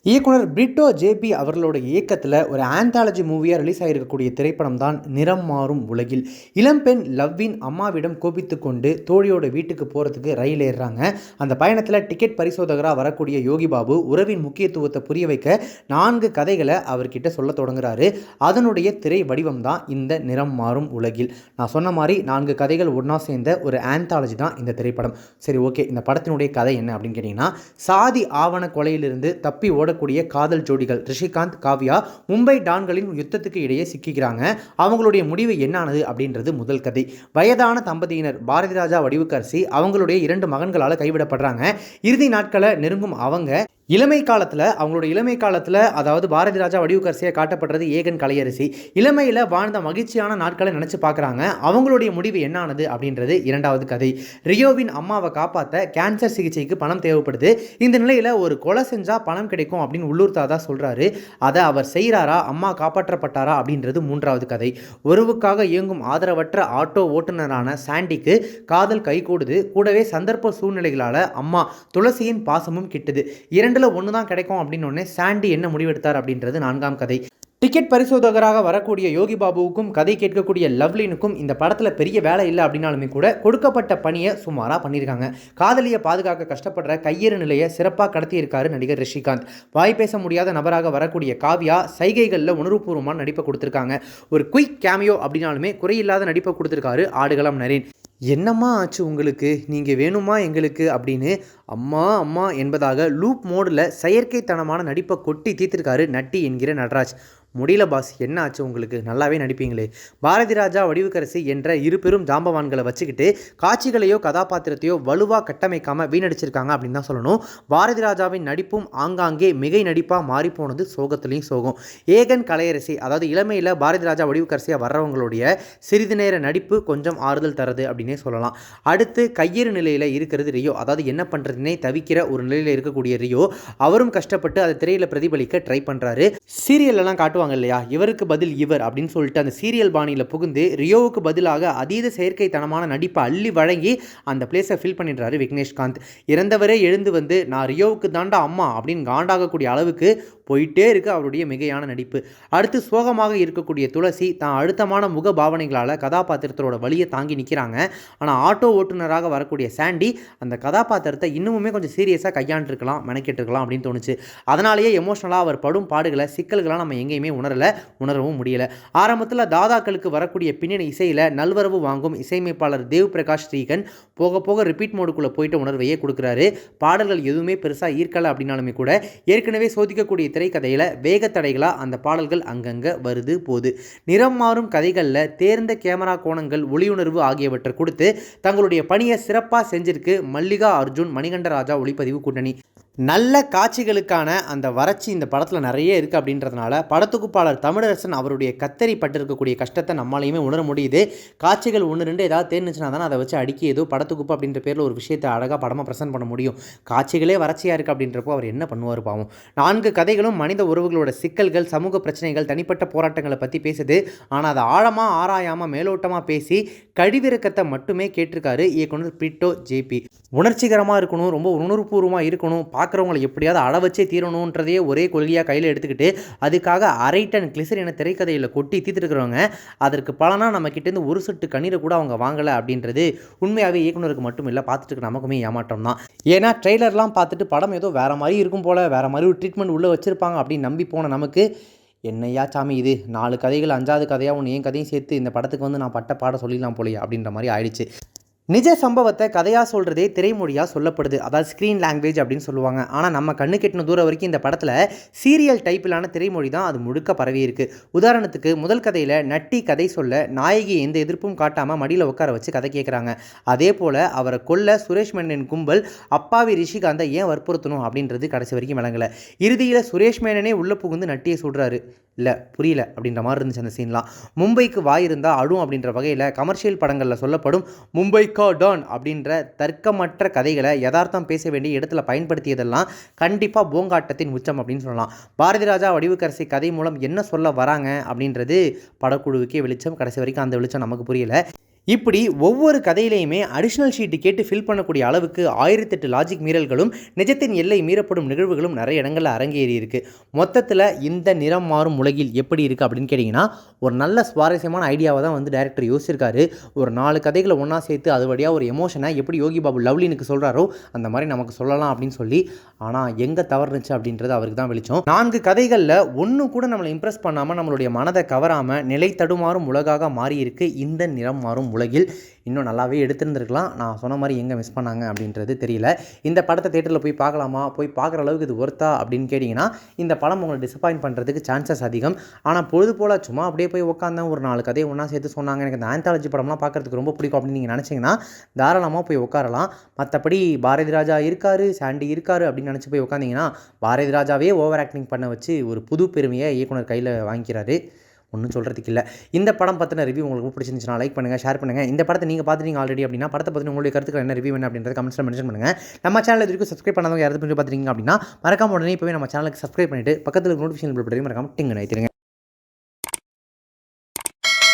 இயக்குனர் பிரிட்டோ ஜேபி அவர்களோட இயக்கத்தில் ஒரு ஆந்தாலஜி மூவியாக ரிலீஸ் ஆகிருக்கக்கூடிய திரைப்படம் தான் நிறம் மாறும் உலகில். இளம்பெண் லவ்வின் அம்மாவிடம் கோபித்து கொண்டு தோழியோட வீட்டுக்கு போகிறதுக்கு ரயில் ஏறுறாங்க. அந்த பயணத்தில் டிக்கெட் பரிசோதகராக வரக்கூடிய யோகி பாபு உறவின் முக்கியத்துவத்தை புரிய வைக்க 4 கதைகளை அவர்கிட்ட சொல்ல தொடங்குறாரு. அதனுடைய திரை வடிவம் தான் இந்த நிறம் மாறும் உலகில். நான் சொன்ன மாதிரி 4 கதைகள் ஒன்றா சேர்ந்த ஒரு ஆந்தாலஜி தான் இந்த திரைப்படம். சரி, ஓகே, இந்த படத்தினுடைய கதை என்ன அப்படின்னு கேட்டிங்கன்னா, சாதி ஆவண கொலையிலிருந்து தப்பி ஓட கூடிய காதல் ஜோடிகள் ரிஷிகாந்த், காவ்யா மும்பை டான்களின் யுத்தத்துக்கு இடையே சிக்கிக்கிறாங்க. அவங்களுடைய முடிவு என்னானது அப்படின்றது முதல் கதை. வயதான தம்பதியினர் பாரதி ராஜா, வடிவுக்கரசி அவங்களுடைய 2 மகன்களால் கைவிடப்படுறாங்க. இறுதி நாட்களை நெருங்கும் அவங்க இளமை காலத்தில் அதாவது பாரதி ராஜா, வடிவுக்கரசியை காட்டப்படுறது ஏகன், கலையரசி இளமையில் வாழ்ந்த மகிழ்ச்சியான நாட்களை நினச்சி பார்க்குறாங்க. அவங்களுடைய முடிவு என்னானது அப்படின்றது 2வது கதை. ரியோவின் அம்மாவை காப்பாற்ற கேன்சர் சிகிச்சைக்கு பணம் தேவைப்படுது. இந்த நிலையில் ஒரு கொலை செஞ்சால் பணம் கிடைக்கும் அப்படின்னு உள்ளூர் தாதா சொல்கிறாரு. அதை அவர் செய்கிறாரா, அம்மா காப்பாற்றப்பட்டாரா அப்படின்றது 3வது கதை. உறவுக்காக இயங்கும் ஆதரவற்ற ஆட்டோ ஓட்டுநரான சாண்டிக்கு காதல் கைகூடுது. கூடவே சந்தர்ப்ப சூழ்நிலைகளால் அம்மா துளசியின் பாசமும் கிட்டுது. 2 ஒன்று தான் கிடைக்கும் அப்படின்னு சாண்டி என்ன முடிவெடுத்தார் அப்படின்றது 4ஆம் கதை. டிக்கெட் பரிசோதகராக வரக்கூடிய யோகி பாபுவுக்கும் கதை கேட்கக்கூடிய லவ்லினுக்கும் இந்த படத்தில் பெரிய வேலை இல்லை அப்படின்னாலுமே கூட கொடுக்கப்பட்ட பணியை சுமாராக பண்ணியிருக்காங்க. காதலியை பாதுகாக்க கஷ்டப்படுற கையேறு நிலையை சிறப்பாக கடத்தியிருக்காரு நடிகர் ரிஷிகாந்த். வாய் பேச முடியாத நபராக வரக்கூடிய காவ்யா சைகைகளில் உணர்வுபூர்வமான நடிப்பை கொடுத்துருக்காங்க. ஒரு குயிக் கேமியோ அப்படின்னாலுமே குறையில்லாத நடிப்பை கொடுத்துருக்காரு ஆடுகளம் நரேன். என்னம்மா ஆச்சு உங்களுக்கு, நீங்கள் வேணுமா எங்களுக்கு அப்படின்னு அம்மா அம்மா என்பதாக லூப் மோடில் செயற்கைத்தனமான நடிப்பை கொட்டி தீர்த்திருக்காரு நட்டி என்கிற நடராஜ். முடியல பாஸ், என்ன ஆச்சு உங்களுக்கு, நல்லாவே நடிப்பீங்களே. பாரதி ராஜா, வடிவுக்கரசி என்ற 2 பெரும் ஜாம்பவான்களை வச்சுக்கிட்டு காட்சிகளையோ கதாபாத்திரத்தையோ வலுவாக கட்டமைக்காமல் வீணடிச்சிருக்காங்க அப்படின்னு தான் சொல்லணும். பாரதி ராஜாவின் நடிப்பும் ஆங்காங்கே மிகை நடிப்பாக மாறிப்போனது சோகத்துலேயும் சோகம். ஏகன், கலையரசி அதாவது இளமையில் பாரதி ராஜா, வடிவுக்கரசியாக வர்றவங்களுடைய சிறிது நேர நடிப்பு கொஞ்சம் ஆறுதல் தருது அப்படின்னே சொல்லலாம். அடுத்து கையேறு நிலையில் இருக்கிறது ரியோ. அதாவது என்ன பண்ணுறதுனே தவிக்கிற ஒரு நிலையில் இருக்கக்கூடிய ரியோ, அவரும் கஷ்டப்பட்டு அதை திரையில் பிரதிபலிக்க ட்ரை பண்ணுறாரு. சீரியல்லாம் காட்டுவாங்க இல்லையா, இவருக்கு பதில் இவர் அப்படின்னு சொல்லிட்டு அந்த சீரியல் பாணியில் புகுந்து ரியோவுக்கு பதிலாக அதீத செயற்கைத்தனமான நடிப்பை அள்ளி வழங்கி அந்த பிளேஸை ஃபில் பண்ணிடுறாரு விக்னேஷ்காந்த். இறந்தவரே எழுந்து வந்து நான் ரியோவுக்கு தாண்டா அம்மா அப்படின்னு காண்டாகக்கூடிய அளவுக்கு போயிட்டே இருக்கு அவருடைய மிகையான நடிப்பு. அடுத்து சோகமாக இருக்கக்கூடிய துளசி தான் அழுத்தமான முக பாவனைகளால் கதாபாத்திரத்தோட வலியை தாங்கி நிற்கிறாங்க. ஆனால் ஆட்டோ ஓட்டுநராக வரக்கூடிய சாண்டி அந்த கதாபாத்திரத்தை இன்னுமே கொஞ்சம் சீரியஸாக கையாண்டுருக்கலாம், மெனக்கெட்டுருக்கலாம் அப்படின்னு தோணுச்சு. அதனாலேயே எமோஷனலாக அவர் படும் பாடுகளை, சிக்கல்களாக நம்ம எங்கேயுமே உணரவும் முடியல. ஆரம்பத்தில் தாதாக்களுக்கு வரக்கூடிய பின்னணி இசையில் நல்வரவு வாங்கும் இசையமைப்பாளர் தேவ் பிரகாஷ் ஸ்ரீகன் போக போக ரிப்பீட் மோடுக்குள்ளே போயிட்ட உணர்வையே கொடுக்குறாரு. பாடல்கள் எதுவுமே பெருசாக ஈர்க்கலை அப்படின்னாலுமே கூட ஏற்கனவே சோதிக்கக்கூடிய திரைக்கதையில் வேகத்தடைகளாக அந்த பாடல்கள் அங்கங்கே வருது போகுது. நிறம் மாறும் கதைகளில் தேர்ந்த கேமரா கோணங்கள், ஒளியுணர்வு ஆகியவற்றை கொடுத்து தங்களுடைய பணியை சிறப்பாக செஞ்சிருக்கு மல்லிகா அர்ஜுன், மணிகண்டராஜா ஒளிப்பதிவு கூட்டணி. நல்ல காட்சிகளுக்கான அந்த வறட்சி இந்த படத்தில் நிறைய இருக்குது அப்படின்றதுனால படத்தொகுப்பாளர் தமிழரசன் அவருடைய கத்தரி பட்டிருக்கக்கூடிய கஷ்டத்தை நம்மளாலையுமே உணர முடியுது. காட்சிகள் 1-2 ஏதாவது தேர்ந்துச்சுன்னா தானே அதை வச்சு அடிக்கி ஏதோ படத்தொகுப்பு அப்படின்ற பேரில் ஒரு விஷயத்தை அழகாக படமாக ப்ரெசென்ட் பண்ண முடியும். காட்சிகளே வறட்சியாக இருக்குது அப்படின்றப்போ அவர் என்ன பண்ணுவார் பாவம். 4 கதைகளும் மனித உறவுகளோட சிக்கல்கள், சமூக பிரச்சனைகள், தனிப்பட்ட போராட்டங்களை பற்றி பேசுது. ஆனால் அதை ஆழமாக ஆராயாமல் மேலோட்டமாக பேசி கழிவிறக்கத்தை மட்டுமே கேட்டிருக்காரு இயக்குனர் பிரிட்டோ ஜேபி. உணர்ச்சிகரமாக இருக்கணும், ரொம்ப உணர்வுபூர்வமாக இருக்கணும், பார்க்குறவங்களை எப்படியாவது அள வச்சே தீரணுன்றதையே ஒரே கொள்கையாக கையில் எடுத்துக்கிட்டு அதுக்காக 1/2 டன் கிளிசரினை திரைக்கதையில் கொட்டி தீர்த்துருக்கிறவங்க அதற்கு பலனாக நம்ம கிட்டேருந்து ஒரு சொட்டு கண்ணீரை கூட அவங்க வாங்கலை அப்படின்றது உண்மையாகவே இயக்குனருக்கு மட்டும் இல்லை, பார்த்துட்டு நமக்குமே ஏமாற்றம் தான். ஏன்னா ட்ரெய்லர்லாம் பார்த்துட்டு படம் ஏதோ வேறு மாதிரி இருக்கும் போல், வேறு மாதிரி ஒரு ட்ரீட்மெண்ட் உள்ளே வச்சுருப்பாங்க அப்படின்னு நம்பி போன நமக்கு என்னையா சாமி இது 4 கதைகள் 5வது கதையாக ஒன்று என் கதையும் சேர்த்து இந்த படத்துக்கு வந்து நான் பட்ட பாட சொல்லிடலாம் போலையா அப்படின்ற மாதிரி ஆயிடுச்சு. நிஜ சம்பவத்தை கதையாக சொல்கிறதே திரைமொழியாக சொல்லப்படுது, அதாவது ஸ்க்ரீன் லாங்குவேஜ் அப்படின்னு சொல்லுவாங்க. ஆனால் நம்ம கண்ணு கெட்டின தூரம் வரைக்கும் இந்த படத்தில் சீரியல் டைப்பிலான திரைமொழி தான் அது முழுக்க பரவி இருக்குது. உதாரணத்துக்கு முதல் கதையில் நட்டி கதை சொல்ல நாயகி எந்த எதிர்ப்பும் காட்டாமல் மடியில் உட்கார வச்சு கதை கேட்குறாங்க. அதே போல் அவரை கொல்ல சுரேஷ் மேனன் கும்பல் அப்பாவி ரிஷிகாந்தை ஏன் வற்புறுத்தணும் அப்படின்றது கடைசி வரைக்கும் விளங்கலை. இறுதியில் சுரேஷ் மேனனே உள்ளே புகுந்து நட்டியை சொல்கிறாரு. இல்லை புரியல அப்படின்ற மாதிரி இருந்துச்சு அந்த சீன்லாம். மும்பைக்கு வாய் இருந்தால் அழும் அப்படின்ற வகையில் கமர்ஷியல் படங்களில் சொல்லப்படும் மும்பை டான் அப்படின்ற தர்க்கமற்ற கதைகளை யதார்த்தம் பேச வேண்டிய இடத்துல பயன்படுத்தியதெல்லாம் கண்டிப்பாக போங்காட்டத்தின் உச்சம் அப்படின்னு சொல்லலாம். பாரதி ராஜா, வடிவுக்கரசி கதை மூலம் என்ன சொல்ல வராங்க அப்படின்றது படக்குழுவுக்கே வெளிச்சம். கடைசி வரைக்கும் அந்த வெளிச்சம் நமக்கு புரியல. இப்படி ஒவ்வொரு கதையிலையுமே அடிஷ்னல் ஷீட்டு கேட்டு ஃபில் பண்ணக்கூடிய அளவுக்கு 1008 லாஜிக் மீறல்களும் நிஜத்தின் எல்லை மீறப்படும் நிகழ்வுகளும் நிறைய இடங்களில் அரங்கேறி இருக்குது. மொத்தத்தில் இந்த நிறம் மாறும் உலகில் எப்படி இருக்குது அப்படின்னு கேட்டிங்கன்னா, ஒரு நல்ல சுவாரஸ்யமான ஐடியாவை தான் வந்து டைரக்டர் யோசிச்சிருக்காரு. ஒரு 4 கதைகளை ஒன்றா சேர்த்து அது வழியாக ஒரு எமோஷனை எப்படி யோகி பாபு லவ்லினுக்கு சொல்கிறாரோ அந்த மாதிரி நமக்கு சொல்லலாம் அப்படின்னு சொல்லி. ஆனால் எங்கே தவறுனுச்சு அப்படின்றது அவருக்கு தான் வெளிச்சம். 4 கதைகளில் ஒன்று கூட நம்மளை இம்ப்ரெஸ் பண்ணாமல் நம்மளுடைய மனதை கவராமல் நிலை தடுமாறும் உலகாக மாறியிருக்கு இந்த நிறம் மாறும் உலகில். இன்னும் நல்லாவே எடுத்திருந்துருக்கலாம். நான் சொன்ன மாதிரி எங்கே மிஸ் பண்ணாங்க அப்படின்றது தெரியல. இந்த படத்தை தேட்டரில் போய் பார்க்கலாமா, போய் பார்க்குற அளவுக்கு இது ஒர்த்தா அப்படின்னு கேட்டிங்கன்னா, இந்த படம் உங்களை டிசப்பாயின்ட் பண்ணுறதுக்கு சான்சஸ் அதிகம். ஆனால் பொழுது போல் சும்மா அப்படியே போய் உட்காந்தேன், ஒரு 4 கதையை ஒன்றா சேர்த்து சொன்னாங்க, எனக்கு இந்த ஆந்தாலஜி படம்லாம் பார்க்குறதுக்கு ரொம்ப பிடிக்கும் அப்படின்னு நீங்கள் நினச்சிங்கன்னா தாராளமாக போய் உட்காரலாம். மற்றபடி பாரதி ராஜா இருக்கார், சாண்டி இருக்கார் அப்படின்னு நினச்சி போய் உட்காந்திங்கன்னா பாரதி ராஜாவே ஓவர் ஆக்டிங் பண்ண வச்சு ஒரு புது பெருமையை இயக்குனர் கையில் வாங்கிக்கிறாரு. ஒன்றும் சொல்கிறதுக்கு இல்லை. இந்த படம் பற்றின ரிவ்யூ உங்களுக்கு பிடிச்சிருந்துச்சுன்னா லைக் பண்ணுங்கள், ஷேர் பண்ணுங்கள். இந்த படத்தை நீங்கள் பார்த்துட்டீங்க ஆல்ரெடி அப்படின்னா படத்தை பற்றி உங்களுடைய கருத்துக்கள் என்ன, ரிவ்யூ என்ன அப்படின்றத கமெண்ட்ஸில் மென்ஷன் பண்ணுங்கள். நம்ம சேனல் இதுக்கு சப்ஸ்கிரைப் பண்ணாதவங்க யாராவது பார்த்துருக்கீங்க அப்படின்னா மறக்காம உடனே இப்போவே நம்ம சேனலுக்கு சப்ஸ்கிரைப் பண்ணிவிட்டு பக்கத்தில் நோட்டிஃபிகேஷன் பில் பற்றி மறக்காம டிங்கு நினைத்துருங்க.